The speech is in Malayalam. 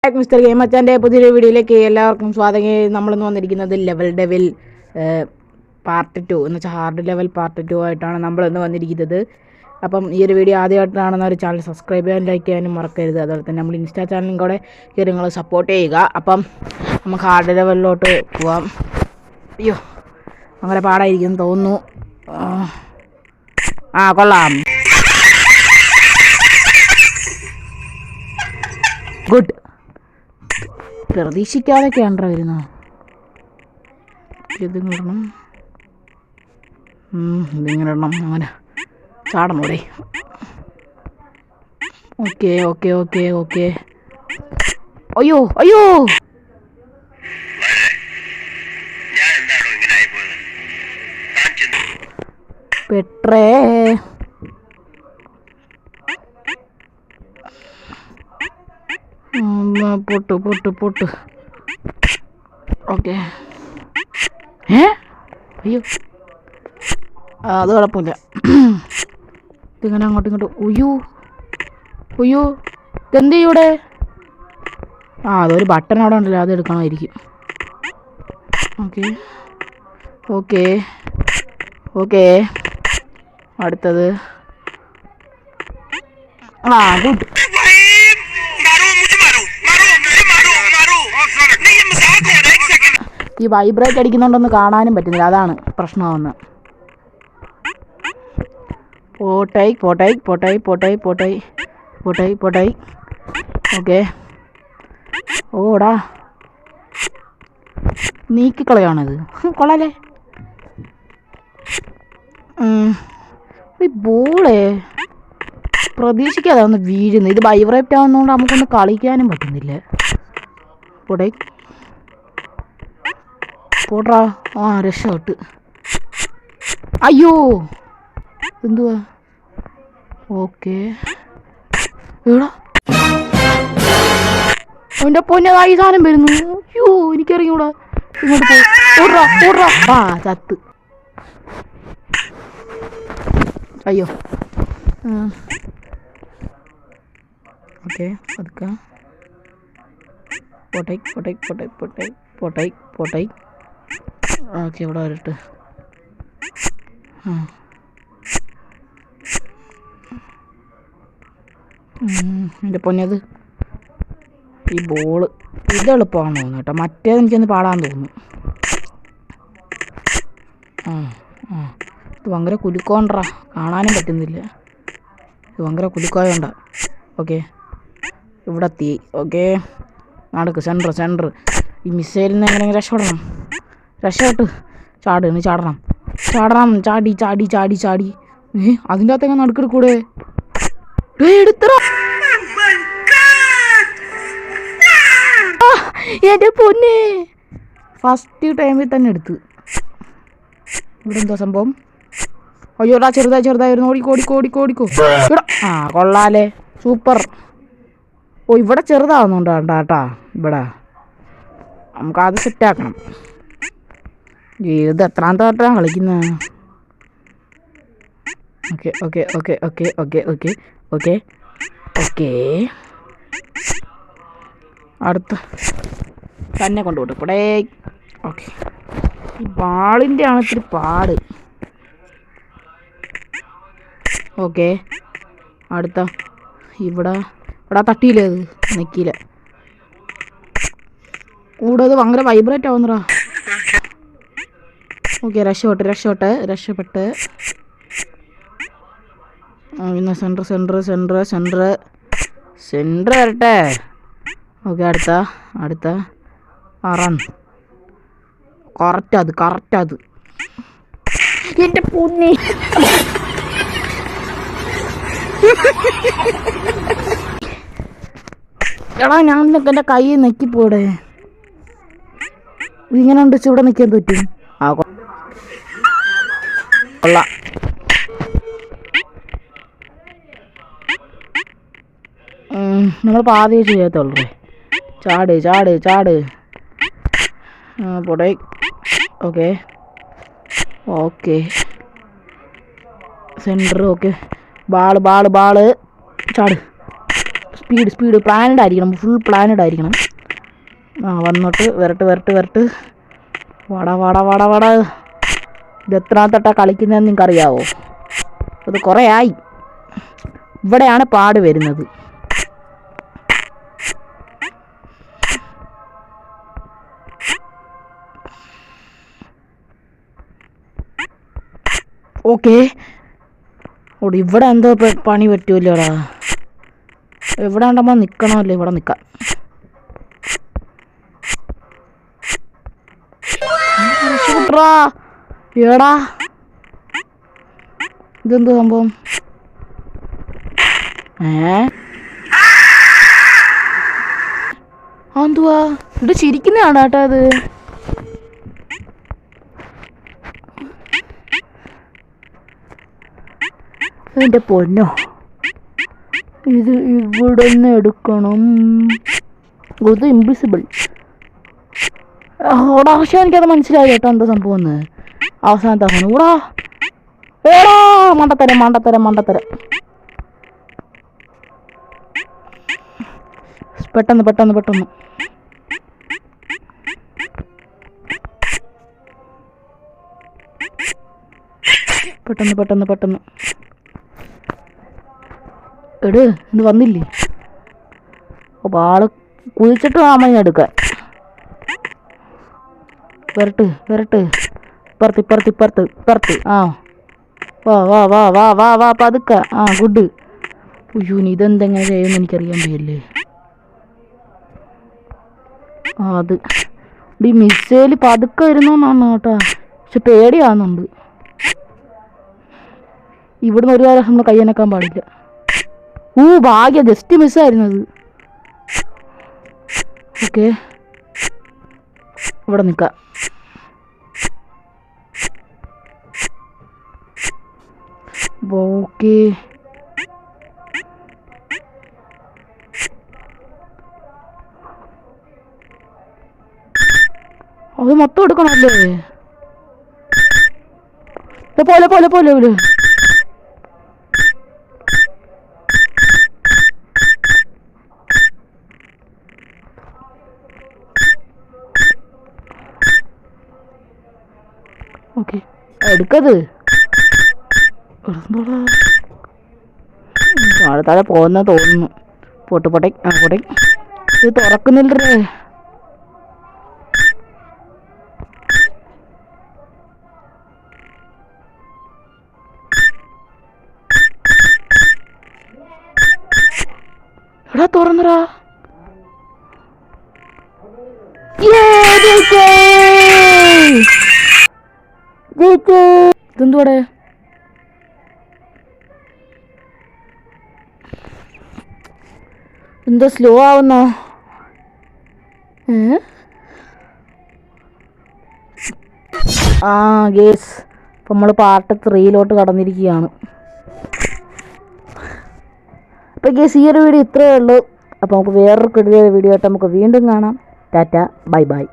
മിസ്റ്റർ ഗെയിം അച്ഛൻ്റെ പുതിയൊരു വീഡിയോയിലേക്ക് എല്ലാവർക്കും സ്വാഗതം. നമ്മളിന്ന് വന്നിരിക്കുന്നത് ലെവൽ ഡെവിൽ പാർട്ട് 2 എന്ന് വെച്ചാൽ ഹാർഡ് ലെവൽ പാർട്ട് 2 ആയിട്ടാണ് നമ്മളിന്ന് വന്നിരിക്കുന്നത്. അപ്പം ഈ ഒരു വീഡിയോ ആദ്യമായിട്ടാണെന്ന ഒരു ചാനൽ സബ്സ്ക്രൈബ് ചെയ്യാൻ ലൈക്ക് ചെയ്യാനും മറക്കരുത്. അതുപോലെ തന്നെ നമ്മൾ ഇൻസ്റ്റാ ചാനലും കൂടെ കയറി നിങ്ങൾ സപ്പോർട്ട് ചെയ്യുക. അപ്പം നമുക്ക് ഹാർഡ് ലെവലിലോട്ട് പോവാം. അയ്യോ അങ്ങനെ പാടായിരിക്കും തോന്നുന്നു. കൊള്ളാം. ഗുഡ്. പ്രതീക്ഷിക്കാതൊക്കെയാണോ വരുന്നത്? ഇതിങ്ങനെ ഇടണം, ഇതിങ്ങനെ ഇടണം, അങ്ങനെ ചാടണം ഇവിടെ. Okay okay okay okay. അയ്യോ അയ്യോ, പെട്രേ. പൊട്ട് പൊട്ട് പൊട്ട്. ഓക്കെ. അയ്യോ അത് കുഴപ്പമില്ല. ഇതിങ്ങനെ അങ്ങോട്ടും ഇങ്ങോട്ടും. ഉയ്യോ ഉയ്യോ, ഇതെന്ത് ചെയ്യൂടെ? അതൊരു ബട്ടൺ അവിടെ ഉണ്ടല്ലോ, അത് എടുക്കണമായിരിക്കും. Okay okay okay. അടുത്തത് ഗുഡ്. ഈ വൈബ്രേറ്റ് അടിക്കുന്നുണ്ടൊന്ന് കാണാനും പറ്റുന്നില്ല, അതാണ് പ്രശ്നമാവുന്നത്. പോട്ടായി പോട്ടായി പോട്ടായി പോട്ടായി പോട്ടായി പോട്ടായി പോട്ടായി. ഓക്കെ. ഓടാ, നീക്കിക്കളയാണിത്. കൊള്ളാലേ. ഈ ബോളേ പ്രതീക്ഷിക്കാതെ ഒന്ന് വീഴുന്നു. ഇത് വൈബ്രേറ്റ് ആവുന്നതുകൊണ്ട് നമുക്കൊന്ന് കളിക്കാനും പറ്റുന്നില്ല. പോട്ടെ പോട്രാ. രക്ഷപ്പെട്ട്. അയ്യോ എന്തുവാ? ഓക്കെ. എടാ അവൻ്റെ പൊന്നതായി സാധനം വരുന്നു. അയ്യോ എനിക്കറിയൂടാ. ഇങ്ങോട്ട് പോട്രാ പോട്രാ. ചത്ത്. അയ്യോ. ഓക്കെ പതുക്കെ. പോട്ടായി പോട്ടായി പോട്ടായി പോട്ടായി പോട്ടായി പോട്ടായി. ഓക്കെ ഇവിടെ വരട്ടെ. എൻ്റെ പൊന്നത് ഈ ബോള് ഇത് എളുപ്പമാണ് തോന്നുന്നു കേട്ടോ. മറ്റേത് എനിക്കൊന്ന് പാടാൻ തോന്നുന്നു. ഇത് ഭയങ്കര കുലുക്കോണ്ടാ, കാണാനും പറ്റുന്നില്ല. ഇത് ഭയങ്കര കുലുക്കോണ്ടാ. ഓക്കെ ഇവിടെ എത്തി. ഓക്കെ നടക്ക്. സെൻറ്റർ. ഈ മിസൈലിൽ നിന്ന് എങ്ങനെ രക്ഷപ്പെടണം? രക്ഷപ്പെട്ട് ചാടണം. ചാടി ചാടി ചാടി ചാടി. അതിൻ്റെ അകത്ത് എങ്ങനെ നടുക്കെടുക്കൂടെ? എടുത്തറ എൻ്റെ പൊന്നെ. ഫസ്റ്റ് ടൈമിൽ തന്നെ എടുത്ത്. ഇവിടെ എന്താ സംഭവം? അയ്യോടാ, ചെറുതായിരുന്നു. ഓടിക്കോ. കൊള്ളാലേ, സൂപ്പർ. ഇവിടെ ചെറുതാവുന്നുണ്ടോ കേട്ടാ. ഇവിടെ നമുക്കത് സെറ്റാക്കണം. ഇത് എത്രാമത്തെ തൊട്ടാണ് കളിക്കുന്നത്? Okay okay okay okay okay okay okay okay. അടുത്ത തന്നെ കൊണ്ടുപോട്ടെ കൂടെ. ഓക്കെ. ഈ ബാളിൻ്റെ ആണ് ഇത്തിരി പാട്. ഓക്കെ അടുത്ത ഇവിടെ തട്ടിയില്ലേ? അത് നിൽക്കില്ല. കൂടെ അത് ഭയങ്കര വൈബ്രേറ്റ് ആവുന്നടാ. ഓക്കെ രക്ഷപ്പെട്ട്. പിന്നെ സെൻറ്റർ വരട്ടെ. ഓക്കെ അടുത്ത റൺ. കറക്റ്റ് അത്. എൻ്റെ പൊന്നി. എടാ ഞാൻ എൻ്റെ കൈ നെക്കിപ്പോടെ. ഇങ്ങനെ ഉണ്ട് ഇവിടെ നിൽക്കാൻ പറ്റും. കൊള്ളാം. നമ്മൾ പാതയെ ചെയ്യത്തുള്ളൂ. ചാട്. പോട്ടെ. Okay center. ഓക്കെ ബാള് ചാട്. സ്പീഡ് പ്ലാനഡ് ആയിരിക്കണം, ഫുൾ പ്ലാനഡ് ആയിരിക്കണം. ആ വന്നിട്ട് വരട്ട്. വാടാ. ഇത് എത്രാത്തട്ടാ കളിക്കുന്നതെന്ന് നിങ്ങൾക്ക് അറിയാവോ? അത് കുറേ ആയി. ഇവിടെയാണ് പാട് വരുന്നത്. ഓക്കെ, ഇവിടെ എന്തോ പണി പറ്റുമല്ലോടാ. എവിടെ ഉണ്ടമ്മ നിൽക്കണമല്ലോ, ഇവിടെ നിൽക്കാം. ഏടാ ഇതെന്ത് സംഭവം? എന്തുവാ ഇത്? ചിരിക്കുന്നതാണ് കേട്ടോ അത്. എൻ്റെ പൊന്നോ, ഇത് ഇവിടെ നിന്ന് എടുക്കണം. ഇത് ഇൻവിസിബിൾ. ഓടാ, പക്ഷെ എനിക്കത് മനസ്സിലായി കേട്ടോ എന്താ സംഭവം എന്ന്. അവസാനത്തെ ഓടാ ഏടാ, മണ്ടത്തരം. പെട്ടെന്ന് എട്, ഇത് വന്നില്ലേ? അപ്പോൾ ആള് കുതിച്ചിട്ട് വേണം ഞാൻ എടുക്കാൻ. വരട്ട് ഇപ്പുറത്ത്. ആ വാ പതുക്ക. ആ ഗുഡ്. അയ്യോ, ഇതെന്തെങ്ങനെ ചെയ്യുമെന്ന് എനിക്കറിയാൻ വയ്യല്ലേ. അത് ഈ മിസ്സേല് പതുക്കെ വരുന്നോന്നാണ് കേട്ടോ, പക്ഷെ പേടിയാവുന്നുണ്ട്. ഇവിടുന്ന് ഒരു കാര്യം നമ്മൾ കയ്യനക്കാൻ പാടില്ല. ഭാഗ്യ, ജസ്റ്റ് മിസ്സായിരുന്നത്. ഓക്കെ, ഇവിടെ നിൽക്കാം. ഓക്കെ, അത് മൊത്തം എടുക്കണല്ലേ. പോലെ ഓക്കെ, എടുക്കത്. താഴെ പോകുന്ന തോന്നുന്നു. പോട്ടെ. ഇത് തുറക്കുന്നില്ലേ? എടാ തുറന്നടാ. ഇതെന്തുവാടെ? എന്താ സ്ലോ ആവുന്നോ? ഗേസ്, ഇപ്പം നമ്മൾ പാർട്ട് 3 കടന്നിരിക്കുകയാണ്. അപ്പോൾ ഗേസ്, ഈ ഒരു വീഡിയോ ഇത്രയേ ഉള്ളൂ. അപ്പോൾ നമുക്ക് വേറൊരു വീഡിയോ ആയിട്ട് നമുക്ക് വീണ്ടും കാണാം. ടാറ്റ, ബൈ.